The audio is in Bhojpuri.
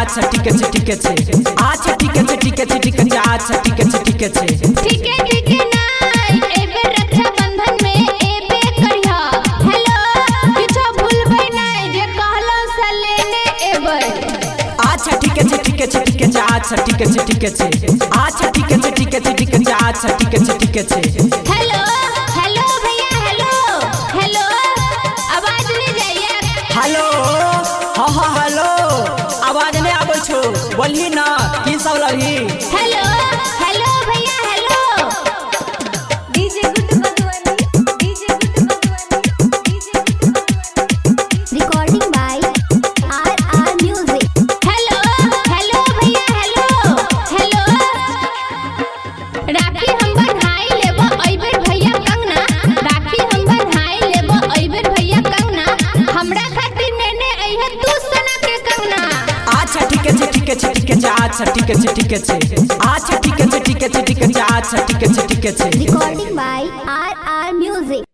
अच्छा ठीक है ठीक है अच्छा ठीक है ठीक है ठीक है अच्छा ठीक है ठीक है ठीक है नाई एबे रक्षाबंधन में एबे करिया हेलो किछो भूलबै नाई जे कहलो से लेने एबे अच्छा ठीक है ठीक है ठीक है अच्छा ठीक है ठीक है अच्छा ठीक है ठीक है ठीक है अच्छा ठीक है ठीक है हेलो हेलो भैया हेलो हेलो आवाज नहीं जाइए हेलो हाँ हाँ हेलो आवाज नहीं आबै छो बोलही ना की सब लही हेलो हेलो भैया hello DJ good Madhubani DJ good Madhubani DJ good Madhubani recording by R music hello hello भैया हेलो हेलो राखी हम बधाई लेबो अइबेर भैया कंगना राखी हम बधाई लेबो अइबेर भैया कंगना हमरा खातिर नेने अइहे तू सना के कंगना अच्छा ठीक है ठीक है ठीक है अच्छा ठीक है ठीक है अच्छा ठीक है ठीक है ठीक है अच्छा ठीक है ठीक है रिकॉर्डिंग बाय आर म्यूजिक।